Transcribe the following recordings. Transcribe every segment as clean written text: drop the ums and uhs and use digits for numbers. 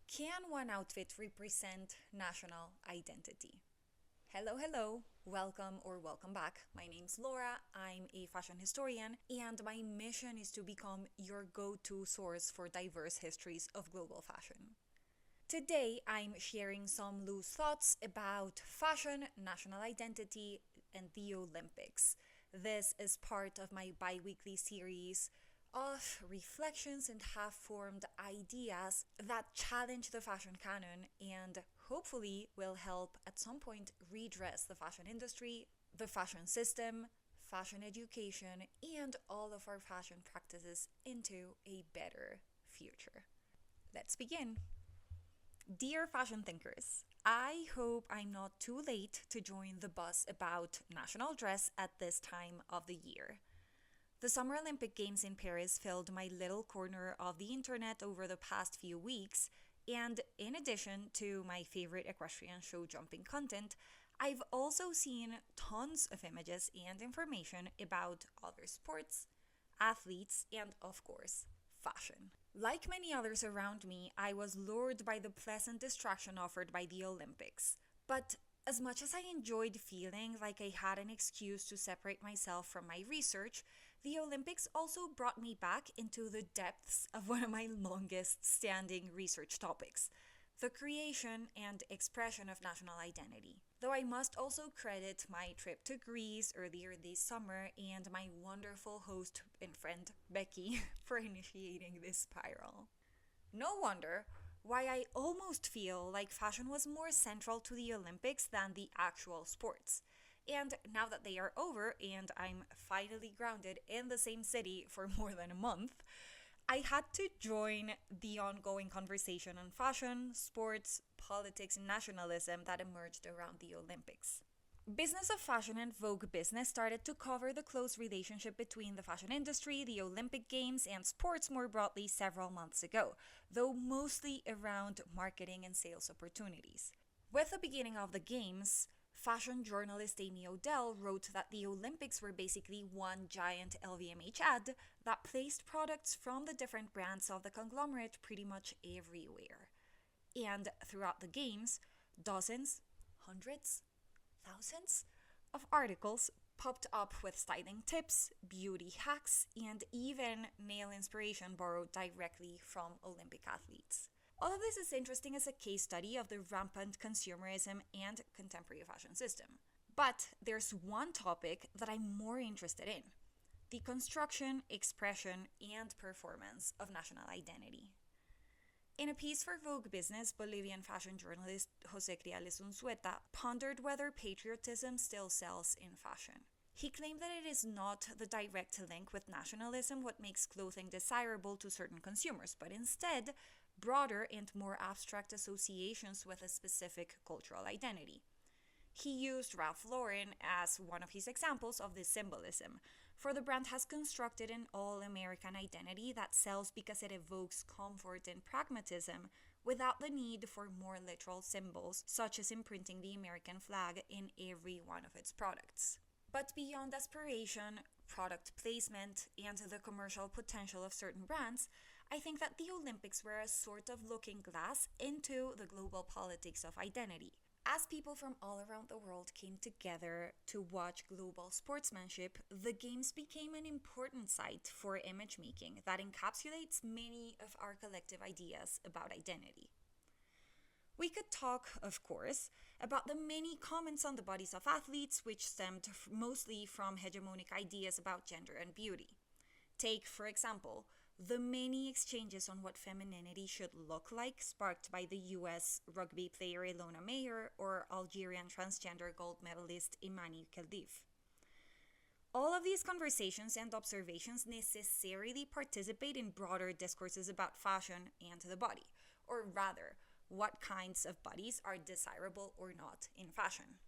Can one outfit represent national identity? Hello, welcome back. My name's Laura, I'm a fashion historian, and my mission is to become your go to source for diverse histories of global fashion. Today, I'm sharing some loose thoughts about fashion, national identity, and the Olympics. This is part of my bi weekly series of reflections and half formed ideas that challenge the fashion canon and hopefully will help at some point redress the fashion industry, the fashion system, fashion education, and all of our fashion practices into a better future. Let's begin. Dear fashion thinkers, I hope I'm not too late to join the buzz about national dress at this time of the year. The Summer Olympic Games in Paris filled my little corner of the internet over the past few weeks, and in addition to my favorite equestrian show jumping content, I've also seen tons of images and information about other sports, athletes, and of course, fashion. Like many others around me, I was lured by the pleasant distraction offered by the Olympics. But as much as I enjoyed feeling like I had an excuse to separate myself from my research, the Olympics also brought me back into the depths of one of my longest standing research topics: the creation and expression of national identity. Though I must also credit my trip to Greece earlier this summer and my wonderful host and friend Becky for initiating this spiral. No wonder why I almost feel like fashion was more central to the Olympics than the actual sports. And now that they are over and I'm finally grounded in the same city for more than a month, I had to join the ongoing conversation on fashion, sports, politics, and nationalism that emerged around the Olympics. Business of Fashion and Vogue Business started to cover the close relationship between the fashion industry, the Olympic Games, and sports more broadly several months ago, though mostly around marketing and sales opportunities. With the beginning of the Games, fashion journalist Amy Odell wrote that the Olympics were basically one giant LVMH ad that placed products from the different brands of the conglomerate pretty much everywhere. And throughout the Games, dozens, hundreds, thousands of articles popped up with styling tips, beauty hacks, and even nail inspiration borrowed directly from Olympic athletes. All of this is interesting as a case study of the rampant consumerism and contemporary fashion system. But there's one topic that I'm more interested in: the construction, expression, and performance of national identity. In a piece for Vogue Business, Bolivian fashion journalist Jose Criales Unzueta pondered whether patriotism still sells in fashion. He claimed that it is not the direct link with nationalism what makes clothing desirable to certain consumers, but instead broader and more abstract associations with a specific cultural identity. He used Ralph Lauren as one of his examples of this symbolism, for the brand has constructed an all-American identity that sells because it evokes comfort and pragmatism without the need for more literal symbols, such as imprinting the American flag in every one of its products. But beyond aspiration, product placement, and the commercial potential of certain brands, I think that the Olympics were a sort of looking glass into the global politics of identity. As people from all around the world came together to watch global sportsmanship, the Games became an important site for image making that encapsulates many of our collective ideas about identity. We could talk, of course, about the many comments on the bodies of athletes, which stemmed mostly from hegemonic ideas about gender and beauty. Take, for example, the many exchanges on what femininity should look like, sparked by the US rugby player Ilona Meyer or Algerian transgender gold medalist Imani Keldif. All of these conversations and observations necessarily participate in broader discourses about fashion and the body, or rather, what kinds of bodies are desirable or not in fashion.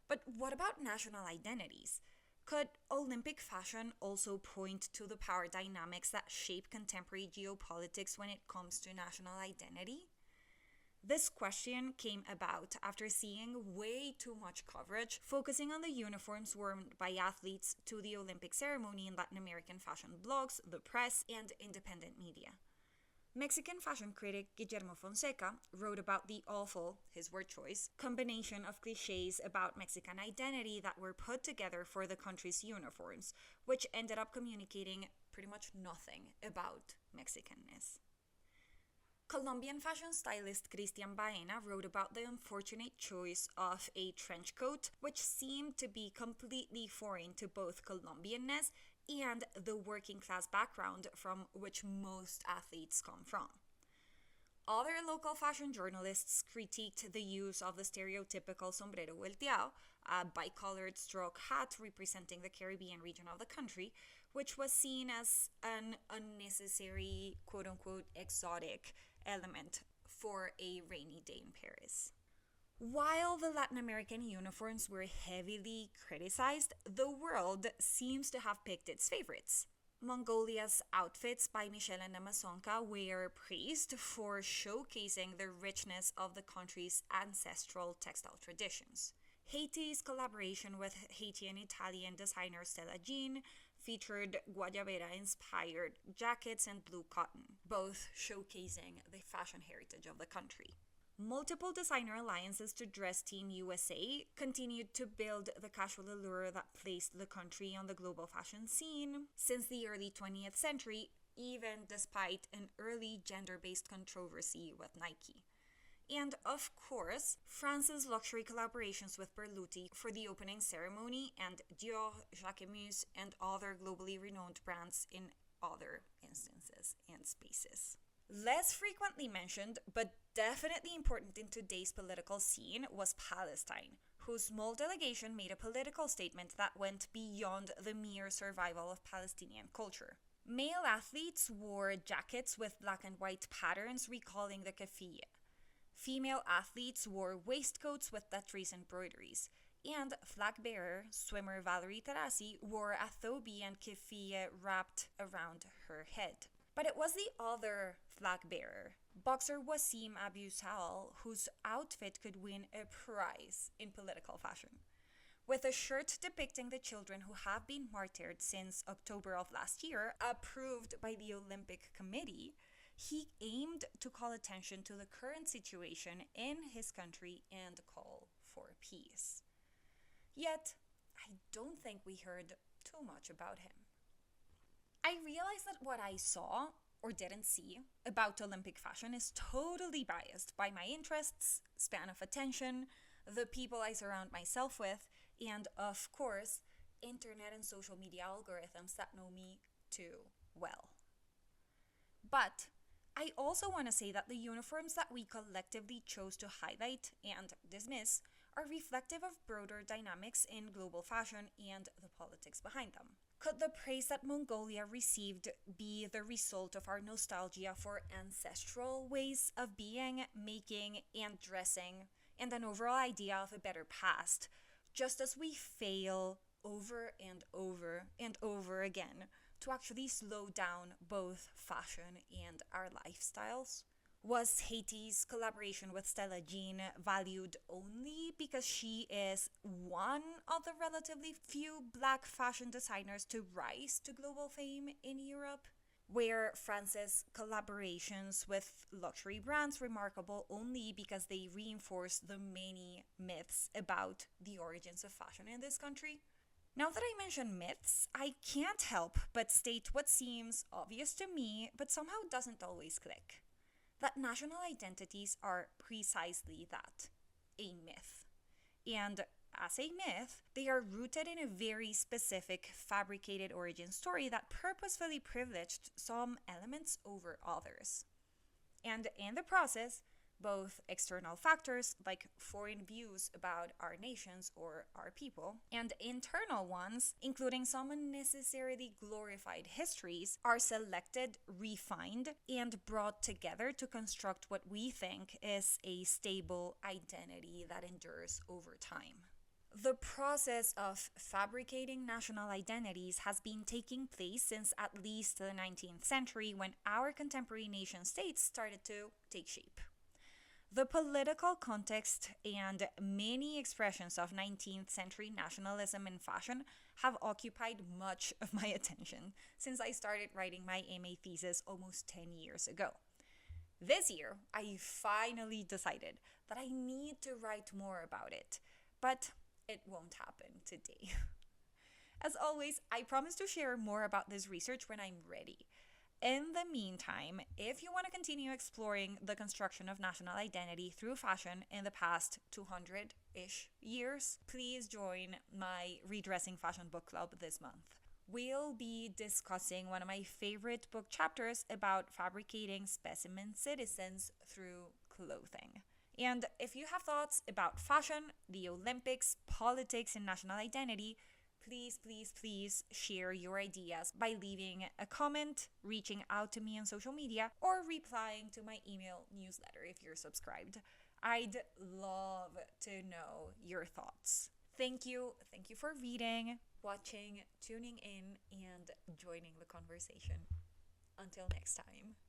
But what about national identities? Could Olympic fashion also point to the power dynamics that shape contemporary geopolitics when it comes to national identity? This question came about after seeing way too much coverage focusing on the uniforms worn by athletes to the Olympic ceremony in Latin American fashion blogs, the press, and independent media. Mexican fashion critic Guillermo Fonseca wrote about the awful, his word choice, combination of cliches about Mexican identity that were put together for the country's uniforms, which ended up communicating pretty much nothing about Mexicanness. Colombian fashion stylist Cristian Baena wrote about the unfortunate choice of a trench coat, which seemed to be completely foreign to both Colombianness and the working class background from which most athletes come from. Other local fashion journalists critiqued the use of the stereotypical sombrero volteado, a bicolored straw hat representing the Caribbean region of the country, which was seen as an unnecessary, quote-unquote, exotic element for a rainy day in Paris. While the Latin American uniforms were heavily criticized, the world seems to have picked its favorites. Mongolia's outfits by Michelle and Amazonka were praised for showcasing the richness of the country's ancestral textile traditions. Haiti's collaboration with Haitian-Italian designer Stella Jean featured Guayabera-inspired jackets and blue cotton, both showcasing the fashion heritage of the country. Multiple designer alliances to dress Team USA continued to build the casual allure that placed the country on the global fashion scene since the early 20th century, even despite an early gender-based controversy with Nike. And of course, France's luxury collaborations with Berluti for the opening ceremony and Dior, Jacquemus, and other globally renowned brands in other instances and spaces. Less frequently mentioned, but definitely important in today's political scene, was Palestine, whose small delegation made a political statement that went beyond the mere survival of Palestinian culture. Male athletes wore jackets with black and white patterns recalling the keffiyeh. Female athletes wore waistcoats with Latrice embroideries, and flag bearer swimmer Valerie Tarasi wore a thobe and keffiyeh wrapped around her head. But it was the other flag bearer, boxer Wassim Abu Saal, whose outfit could win a prize in political fashion. With a shirt depicting the children who have been martyred since October of last year, approved by the Olympic Committee, he aimed to call attention to the current situation in his country and call for peace. Yet, I don't think we heard too much about him. I realize that what I saw, or didn't see, about Olympic fashion is totally biased by my interests, span of attention, the people I surround myself with, and of course, internet and social media algorithms that know me too well. But I also want to say that the uniforms that we collectively chose to highlight and dismiss are reflective of broader dynamics in global fashion and the politics behind them. Could the praise that Mongolia received be the result of our nostalgia for ancestral ways of being, making, and dressing, and an overall idea of a better past, just as we fail over and over and over again to actually slow down both fashion and our lifestyles? Was Haiti's collaboration with Stella Jean valued only because she is one of the relatively few black fashion designers to rise to global fame in Europe? Were France's collaborations with luxury brands remarkable only because they reinforce the many myths about the origins of fashion in this country? Now that I mention myths, I can't help but state what seems obvious to me, but somehow doesn't always click. That national identities are precisely that, a myth. And as a myth, they are rooted in a very specific fabricated origin story that purposefully privileged some elements over others. And in the process, both external factors like foreign views about our nations or our people, and internal ones, including some unnecessarily glorified histories, are selected, refined, and brought together to construct what we think is a stable identity that endures over time. The process of fabricating national identities has been taking place since at least the 19th century, when our contemporary nation states started to take shape. The political context and many expressions of 19th century nationalism in fashion have occupied much of my attention since I started writing my MA thesis almost 10 years ago. This year, I finally decided that I need to write more about it, but it won't happen today. As always, I promise to share more about this research when I'm ready. In the meantime, if you want to continue exploring the construction of national identity through fashion in the past 200 ish years, please join my Redressing Fashion Book Club this month. We'll be discussing one of my favorite book chapters about fabricating specimen citizens through clothing. And if you have thoughts about fashion, the Olympics, politics, and national identity, please share your ideas by leaving a comment, reaching out to me on social media, or replying to my email newsletter if you're subscribed. I'd love to know your thoughts. Thank you. Thank you for reading, watching, tuning in, and joining the conversation. Until next time.